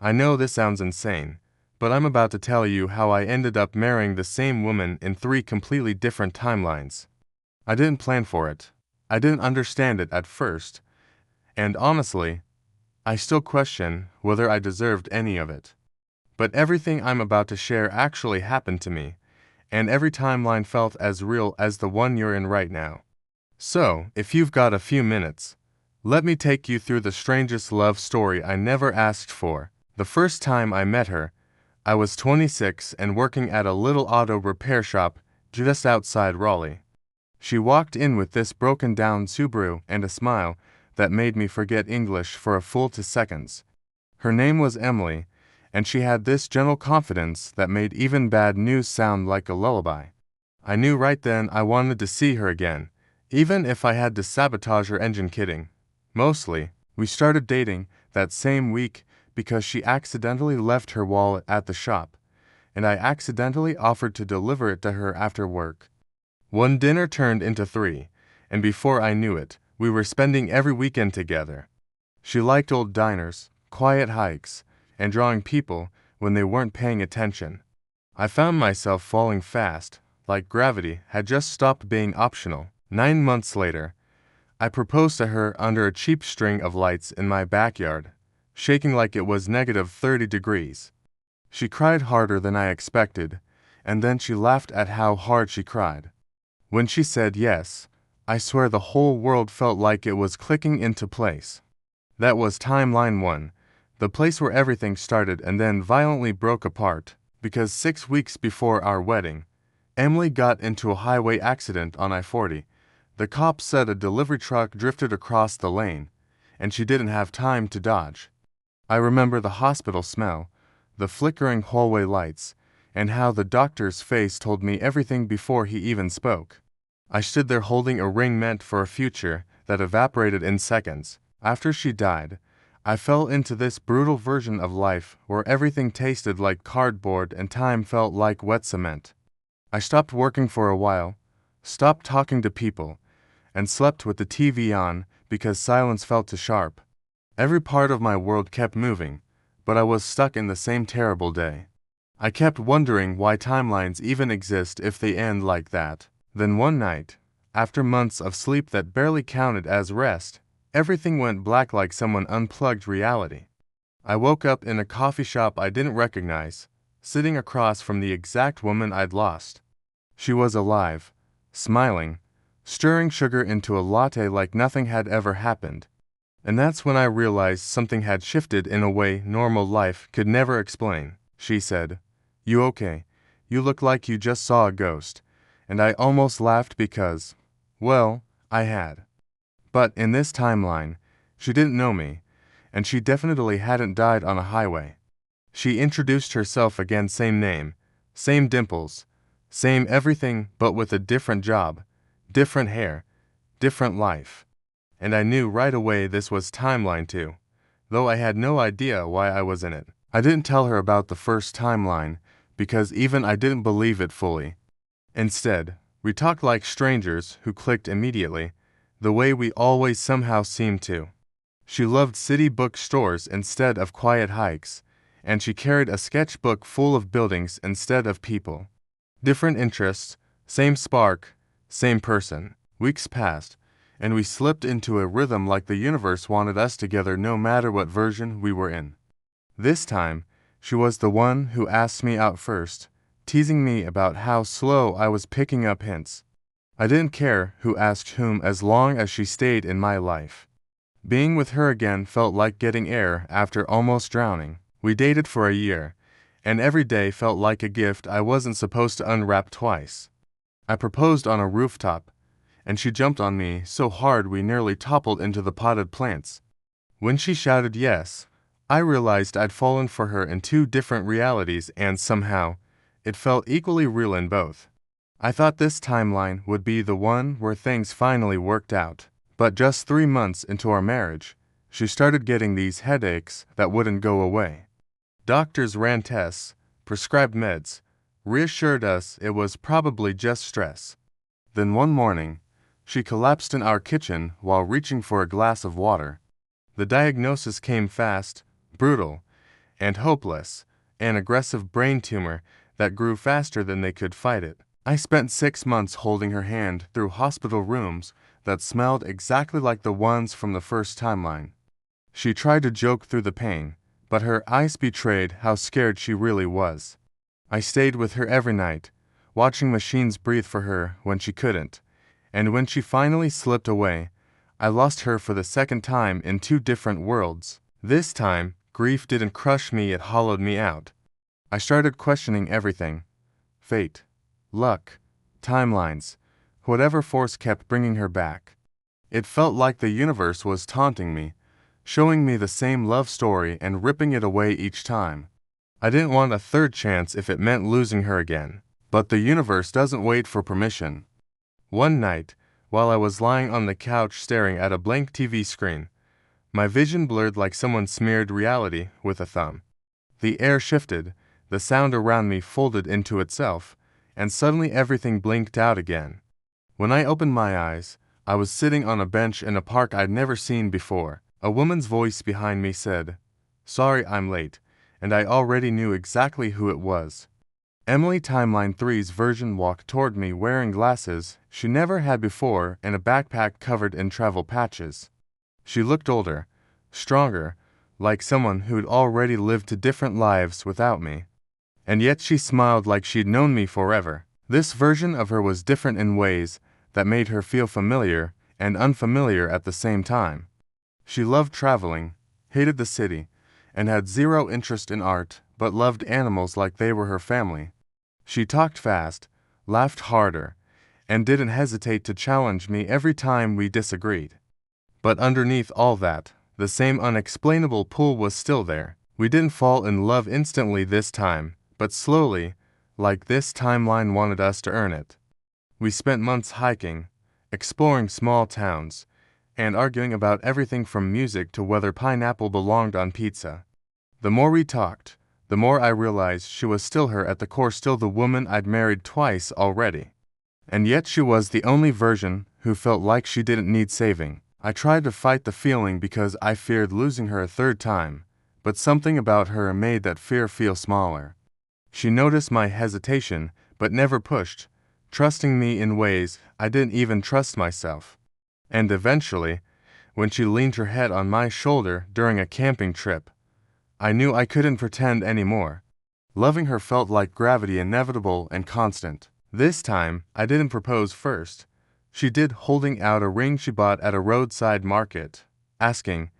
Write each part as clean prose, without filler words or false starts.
I know this sounds insane, but I'm about to tell you how I ended up marrying the same woman in three completely different timelines. I didn't plan for it. I didn't understand it at first, and honestly, I still question whether I deserved any of it. But everything I'm about to share actually happened to me, and every timeline felt as real as the one you're in right now. So, if you've got a few minutes, let me take you through the strangest love story I never asked for. The first time I met her, I was 26 and working at a little auto repair shop just outside Raleigh. She walked in with this broken down Subaru and a smile that made me forget English for a full 2 seconds. Her name was Emily, and she had this gentle confidence that made even bad news sound like a lullaby. I knew right then I wanted to see her again, even if I had to sabotage her engine kitting. Mostly, we started dating that same week because she accidentally left her wallet at the shop, and I accidentally offered to deliver it to her after work. One dinner turned into three, and before I knew it, we were spending every weekend together. She liked old diners, quiet hikes, and drawing people when they weren't paying attention. I found myself falling fast, like gravity had just stopped being optional. 9 months later, I proposed to her under a cheap string of lights in my backyard, shaking like it was -30 degrees. She cried harder than I expected, and then she laughed at how hard she cried. When she said yes, I swear the whole world felt like it was clicking into place. That was timeline 1, the place where everything started and then violently broke apart, because 6 weeks before our wedding, Emily got into a highway accident on I-40. The cops said a delivery truck drifted across the lane, and she didn't have time to dodge. I remember the hospital smell, the flickering hallway lights, and how the doctor's face told me everything before he even spoke. I stood there holding a ring meant for a future that evaporated in seconds. After she died, I fell into this brutal version of life where everything tasted like cardboard and time felt like wet cement. I stopped working for a while, stopped talking to people, and slept with the TV on because silence felt too sharp. Every part of my world kept moving, but I was stuck in the same terrible day. I kept wondering why timelines even exist if they end like that. Then one night, after months of sleep that barely counted as rest, everything went black like someone unplugged reality. I woke up in a coffee shop I didn't recognize, sitting across from the exact woman I'd lost. She was alive, smiling, stirring sugar into a latte like nothing had ever happened. And that's when I realized something had shifted in a way normal life could never explain. She said, "You okay? You look like you just saw a ghost." And I almost laughed because, well, I had. But in this timeline, she didn't know me, and she definitely hadn't died on a highway. She introduced herself again, same name, same dimples, same everything, but with a different job, different hair, different life. And I knew right away this was timeline 2, though I had no idea why I was in it. I didn't tell her about the first timeline, because even I didn't believe it fully. Instead, we talked like strangers who clicked immediately, the way we always somehow seemed to. She loved city bookstores instead of quiet hikes, and she carried a sketchbook full of buildings instead of people. Different interests, same spark, same person. Weeks passed, and we slipped into a rhythm like the universe wanted us together no matter what version we were in. This time, she was the one who asked me out first, teasing me about how slow I was picking up hints. I didn't care who asked whom as long as she stayed in my life. Being with her again felt like getting air after almost drowning. We dated for a year, and every day felt like a gift I wasn't supposed to unwrap twice. I proposed on a rooftop, and she jumped on me so hard we nearly toppled into the potted plants. When she shouted yes, I realized I'd fallen for her in two different realities, and somehow, it felt equally real in both. I thought this timeline would be the one where things finally worked out. But just 3 months into our marriage, she started getting these headaches that wouldn't go away. Doctors ran tests, prescribed meds, reassured us it was probably just stress. Then one morning, she collapsed in our kitchen while reaching for a glass of water. The diagnosis came fast, brutal, and hopeless, an aggressive brain tumor that grew faster than they could fight it. I spent 6 months holding her hand through hospital rooms that smelled exactly like the ones from the first timeline. She tried to joke through the pain, but her eyes betrayed how scared she really was. I stayed with her every night, watching machines breathe for her when she couldn't, and when she finally slipped away, I lost her for the second time in 2 different worlds. This time, grief didn't crush me, it hollowed me out. I started questioning everything. Fate, luck, timelines, whatever force kept bringing her back. It felt like the universe was taunting me, showing me the same love story and ripping it away each time. I didn't want a third chance if it meant losing her again. But the universe doesn't wait for permission. One night, while I was lying on the couch staring at a blank TV screen, my vision blurred like someone smeared reality with a thumb. The air shifted, the sound around me folded into itself, and suddenly everything blinked out again. When I opened my eyes, I was sitting on a bench in a park I'd never seen before. A woman's voice behind me said, "Sorry I'm late," and I already knew exactly who it was. Emily Timeline 3's version walked toward me wearing glasses she never had before and a backpack covered in travel patches. She looked older, stronger, like someone who'd already lived 2 different lives without me. And yet she smiled like she'd known me forever. This version of her was different in ways that made her feel familiar and unfamiliar at the same time. She loved traveling, hated the city, and had 0 interest in art, but loved animals like they were her family. She talked fast, laughed harder, and didn't hesitate to challenge me every time we disagreed. But underneath all that, the same unexplainable pull was still there. We didn't fall in love instantly this time, but slowly, like this timeline wanted us to earn it. We spent months hiking, exploring small towns, and arguing about everything from music to whether pineapple belonged on pizza. The more we talked, the more I realized she was still her at the core, still the woman I'd married twice already. And yet she was the only version who felt like she didn't need saving. I tried to fight the feeling because I feared losing her a third time, but something about her made that fear feel smaller. She noticed my hesitation, but never pushed, trusting me in ways I didn't even trust myself. And eventually, when she leaned her head on my shoulder during a camping trip, I knew I couldn't pretend anymore. Loving her felt like gravity, inevitable and constant. This time, I didn't propose first. She did, holding out a ring she bought at a roadside market, asking,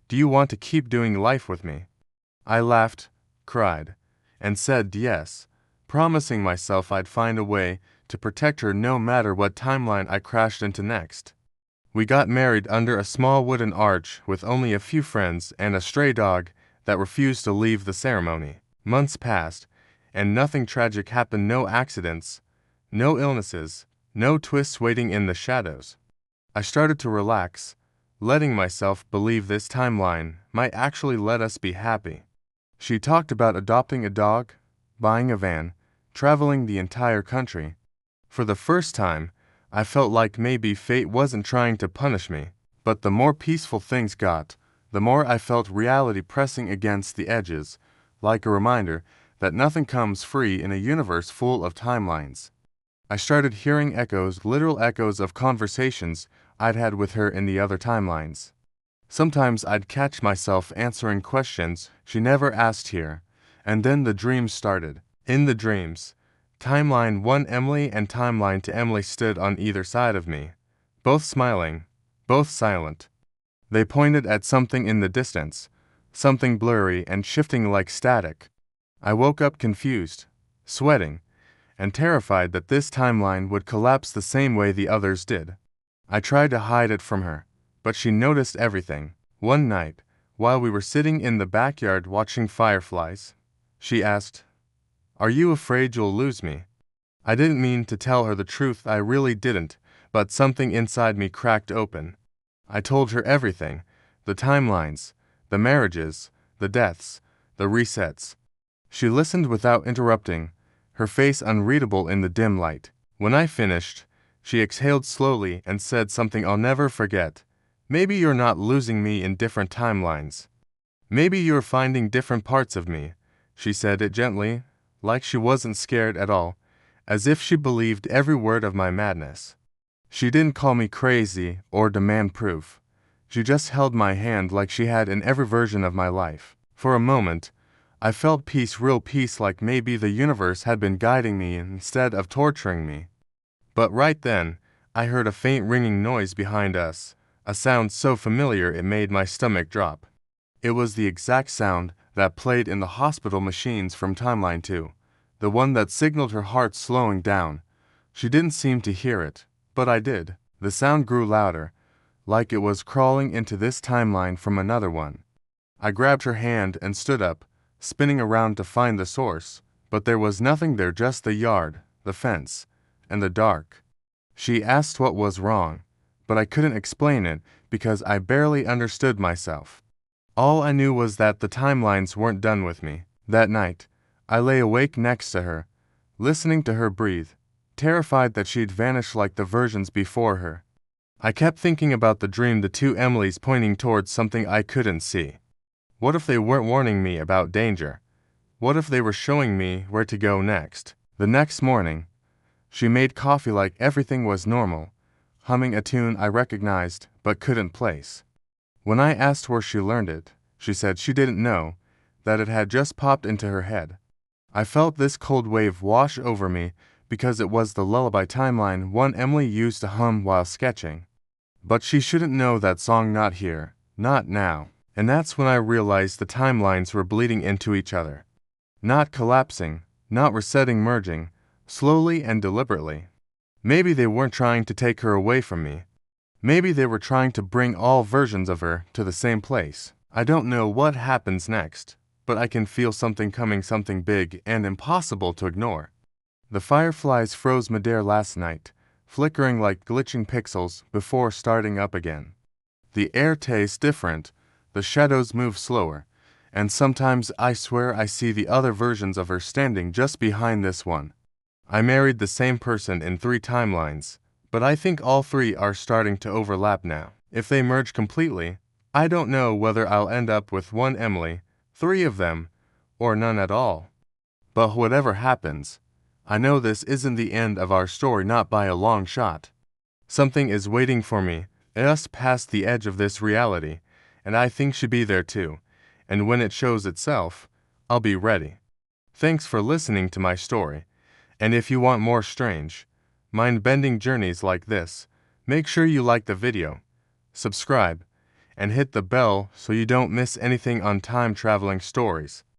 "Do you want to keep doing life with me?" I laughed, cried, and said yes, promising myself I'd find a way to protect her no matter what timeline I crashed into next. We got married under a small wooden arch with only a few friends and a stray dog that refused to leave the ceremony. Months passed, and nothing tragic happened. No accidents, no illnesses, no twists waiting in the shadows. I started to relax, letting myself believe this timeline might actually let us be happy. She talked about adopting a dog, buying a van, traveling the entire country. For the first time, I felt like maybe fate wasn't trying to punish me. But the more peaceful things got, the more I felt reality pressing against the edges, like a reminder that nothing comes free in a universe full of timelines. I started hearing echoes, literal echoes of conversations I'd had with her in the other timelines. Sometimes I'd catch myself answering questions she never asked here, and then the dreams started. In the dreams, Timeline 1 Emily and Timeline 2 Emily stood on either side of me, both smiling, both silent. They pointed at something in the distance, something blurry and shifting like static. I woke up confused, sweating, and terrified that this timeline would collapse the same way the others did. I tried to hide it from her, but she noticed everything. One night, while we were sitting in the backyard watching fireflies, she asked, "Are you afraid you'll lose me?" I didn't mean to tell her the truth, I really didn't, but something inside me cracked open. I told her everything, the timelines, the marriages, the deaths, the resets. She listened without interrupting, her face unreadable in the dim light. When I finished, she exhaled slowly and said something I'll never forget. "Maybe you're not losing me in different timelines. Maybe you're finding different parts of me, she said it gently, like she wasn't scared at all, as if she believed every word of my madness. She didn't call me crazy or demand proof. She just held my hand like she had in every version of my life. For a moment, I felt peace, real peace, like maybe the universe had been guiding me instead of torturing me. But right then, I heard a faint ringing noise behind us, a sound so familiar it made my stomach drop. It was the exact sound that played in the hospital machines from Timeline 2, the one that signaled her heart slowing down. She didn't seem to hear it, but I did. The sound grew louder, like it was crawling into this timeline from another one. I grabbed her hand and stood up, spinning around to find the source, but there was nothing there, just the yard, the fence, and the dark. She asked what was wrong, but I couldn't explain it because I barely understood myself. All I knew was that the timelines weren't done with me. That night, I lay awake next to her, listening to her breathe, terrified that she'd vanish like the versions before her. I kept thinking about the dream, the two Emilys pointing towards something I couldn't see. What if they weren't warning me about danger? What if they were showing me where to go next? The next morning, she made coffee like everything was normal, humming a tune I recognized but couldn't place. When I asked where she learned it, she said she didn't know, that it had just popped into her head. I felt this cold wave wash over me because it was the lullaby timeline one Emily used to hum while sketching. But she shouldn't know that song, not here, not now. And that's when I realized the timelines were bleeding into each other. Not collapsing, not resetting, merging, slowly and deliberately. Maybe they weren't trying to take her away from me. Maybe they were trying to bring all versions of her to the same place. I don't know what happens next, but I can feel something coming, something big and impossible to ignore. The fireflies froze midair last night, flickering like glitching pixels before starting up again. The air tastes different, the shadows move slower, and sometimes I swear I see the other versions of her standing just behind this one. I married the same person in 3 timelines, but I think all 3 are starting to overlap now. If they merge completely, I don't know whether I'll end up with one Emily, 3 of them, or none at all. But whatever happens, I know this isn't the end of our story, not by a long shot. Something is waiting for me, just past the edge of this reality, and I think she'll be there too, and when it shows itself, I'll be ready. Thanks for listening to my story, and if you want more strange, mind-bending journeys like this, make sure you like the video, subscribe, and hit the bell so you don't miss anything on time-traveling stories.